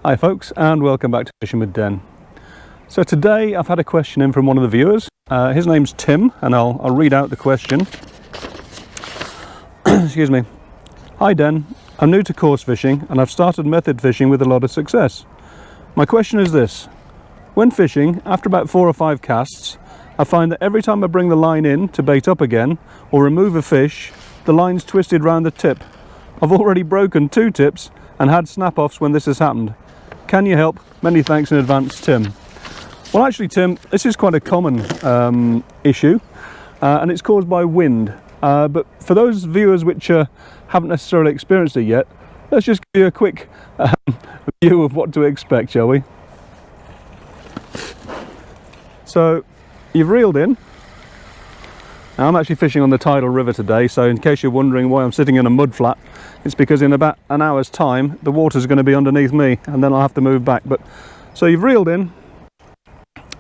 Hi folks, and welcome back to Fishing with Den. So today I've had a question in from one of the viewers. His name's Tim, and I'll read out the question. Excuse me. Hi Den, I'm new to coarse fishing and I've started method fishing with a lot of success. My question is this: when fishing, after about 4 or 5 casts, I find that every time I bring the line in to bait up again or remove a fish, the line's twisted round the tip. I've already broken 2 tips and had snap-offs when this has happened. Can you help? Many thanks in advance, Tim. Well, actually, Tim, this is quite a common issue, and it's caused by wind. But for those viewers which haven't necessarily experienced it yet, let's just give you a quick view of what to expect, shall we? So, you've reeled in. Now, I'm actually fishing on the tidal river today, so in case you're wondering why I'm sitting in a mud flat, it's because in about an hour's time the water's going to be underneath me and then I'll have to move back. But so you've reeled in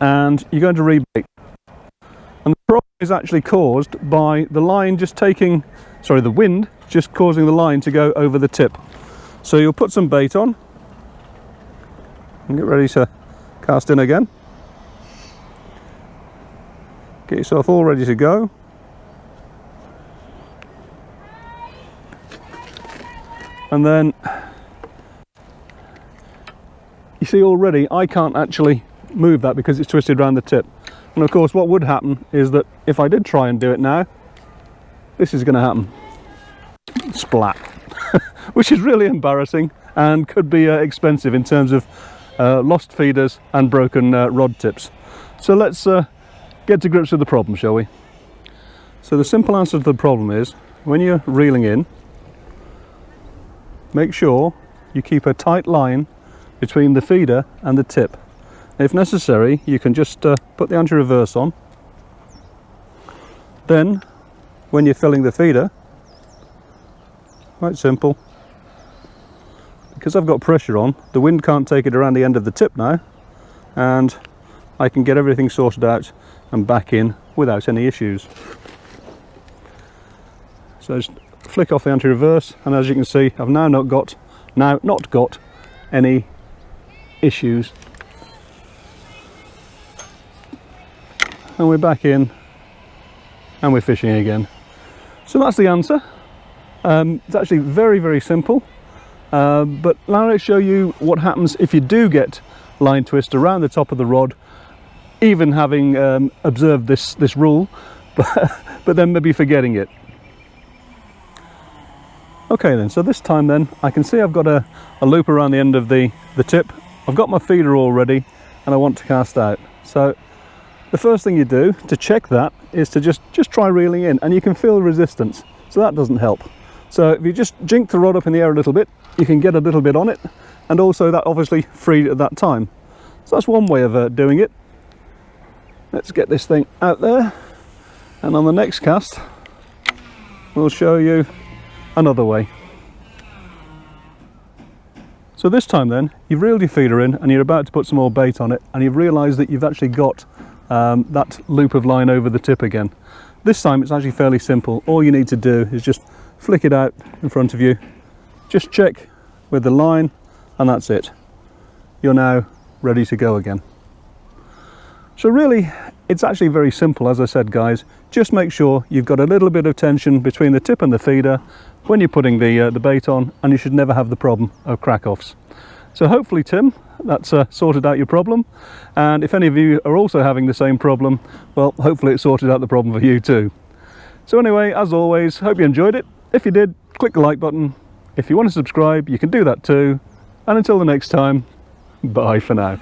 and you're going to rebait, and the problem is actually caused by the line just taking, sorry, the wind just causing the line to go over the tip. So you'll put some bait on and get ready to cast in again. Get yourself all ready to go. And then you see already I can't actually move that because it's twisted around the tip. And of course what would happen is that if I did try and do it now, this is going to happen. Splat. Which is really embarrassing and could be expensive in terms of lost feeders and broken rod tips. So let's get to grips with the problem, shall we? So the simple answer to the problem is, when you're reeling in, make sure you keep a tight line between the feeder and the tip. If necessary, you can just put the anti-reverse on. Then, when you're filling the feeder, quite simple, because I've got pressure on, the wind can't take it around the end of the tip now, and I can get everything sorted out and back in without any issues. So just flick off the anti-reverse, and as you can see, I've now not got any issues. And we're back in and we're fishing again. So that's the answer. It's actually very, very simple, but now let's show you what happens if you do get line twist around the top of the rod, even having observed this rule, but then maybe forgetting it. Okay then, so this time then I can see I've got a loop around the end of the tip. I've got my feeder all ready and I want to cast out. So the first thing you do to check that is to just try reeling in, and you can feel resistance, so that doesn't help. So if you just jink the rod up in the air a little bit, you can get a little bit on it, and also that obviously freed at that time. So that's one way of doing it. Let's get this thing out there, and on the next cast we'll show you another way. So this time then, you've reeled your feeder in and you're about to put some more bait on it, and you've realised that you've actually got that loop of line over the tip again. This time it's actually fairly simple. All you need to do is just flick it out in front of you, just check with the line, and that's it. You're now ready to go again. So really, it's actually very simple, as I said, guys. Just make sure you've got a little bit of tension between the tip and the feeder when you're putting the bait on, and you should never have the problem of crack-offs. So hopefully, Tim, that's sorted out your problem. And if any of you are also having the same problem, well, hopefully it sorted out the problem for you too. So anyway, as always, hope you enjoyed it. If you did, click the like button. If you want to subscribe, you can do that too. And until the next time, bye for now.